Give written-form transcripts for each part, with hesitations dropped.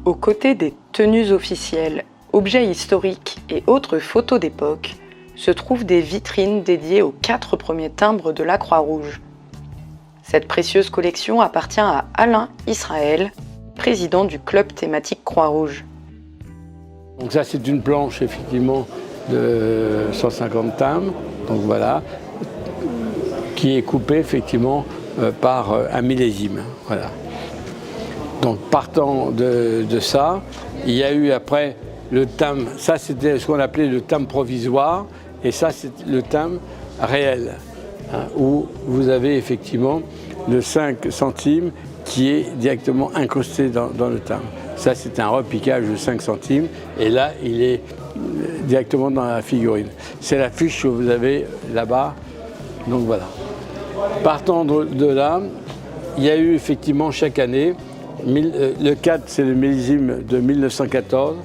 Aux côtés des tenues officielles, objets historiques et autres photos d'époque, se trouvent des vitrines dédiées aux 4 premiers timbres de la Croix-Rouge. Cette précieuse collection appartient à Alain Israël, président du club thématique Croix-Rouge. Donc ça, c'est une planche effectivement de 150 timbres, donc voilà, qui est coupée effectivement par un millésime. Voilà. Donc partant de ça, il y a eu après le timbre, ça c'était ce qu'on appelait le timbre provisoire, et ça c'est le timbre réel, hein, où vous avez effectivement le 5 centimes qui est directement incrusté dans le timbre. Ça c'est un repiquage de 5 centimes, et là il est directement dans la figurine. C'est la fiche que vous avez là-bas, donc voilà. Partant de là, il y a eu effectivement chaque année, le 4 c'est le millésime de 1914,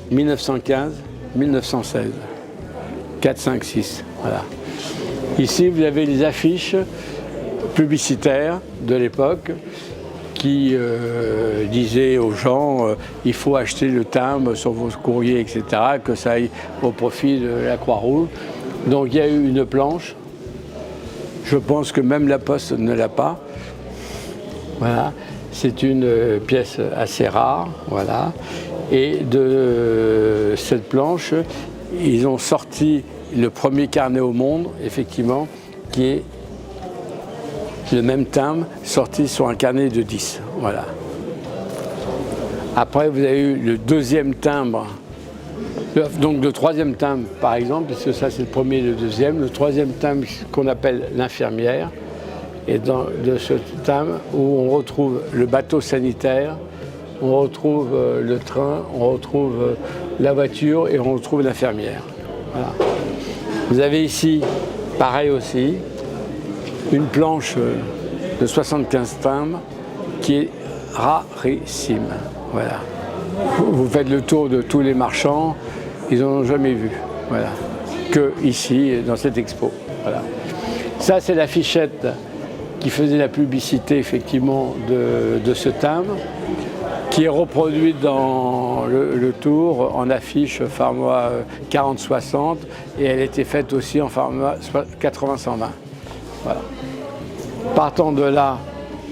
1915, 1916. 4, 5, 6, voilà. Ici vous avez les affiches publicitaires de l'époque qui disaient aux gens il faut acheter le timbre sur vos courriers, etc., que ça aille au profit de la Croix-Rouge. Donc il y a eu une planche. Je pense que même la Poste ne l'a pas. Voilà. C'est une pièce assez rare. Voilà. Et de cette planche, ils ont sorti le premier carnet au monde, effectivement, qui est le même timbre sorti sur un carnet de 10. Voilà. Après, vous avez eu le deuxième timbre. Donc le troisième timbre, par exemple, puisque ça c'est le premier et le deuxième, le troisième timbre qu'on appelle l'infirmière, et de ce timbre où on retrouve le bateau sanitaire, on retrouve le train, on retrouve la voiture et on retrouve l'infirmière. Voilà. Vous avez ici, pareil aussi, une planche de 75 timbres qui est rarissime. Voilà. Vous faites le tour de tous les marchands, ils n'en ont jamais vu, voilà, que ici, dans cette expo. Voilà. Ça, c'est la fichette qui faisait la publicité, effectivement, de ce timbre, qui est reproduite dans le tour en affiche format 40-60, et elle était faite aussi en format 80-120. Voilà. Partant de là,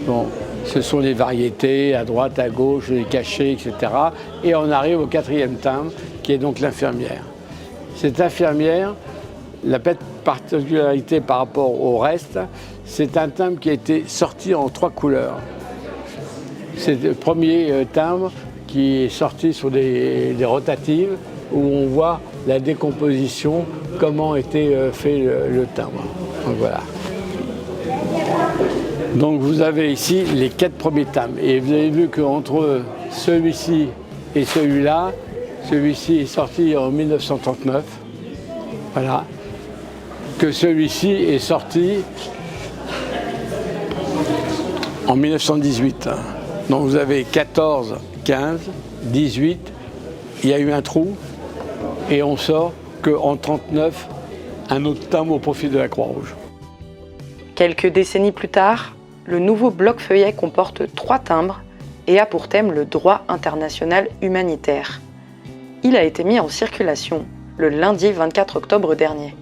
bon, ce sont les variétés, à droite, à gauche, les cachets, etc. Et on arrive au 4e timbre, qui est donc l'infirmière. Cette infirmière, la particularité par rapport au reste, c'est un timbre qui a été sorti en 3 couleurs. C'est le premier timbre qui est sorti sur des rotatives, où on voit la décomposition, comment était fait le timbre. Donc voilà. Donc vous avez ici les 4 premiers timbres. Et vous avez vu qu'entre celui-ci et celui-là, celui-ci est sorti en 1939. Voilà. Que celui-ci est sorti en 1918. Donc vous avez 14, 15, 18, il y a eu un trou, et on sort qu'en 1939, un autre timbre au profit de la Croix-Rouge. Quelques décennies plus tard, le nouveau bloc-feuillet comporte 3 timbres et a pour thème le droit international humanitaire. Il a été mis en circulation le lundi 24 octobre dernier.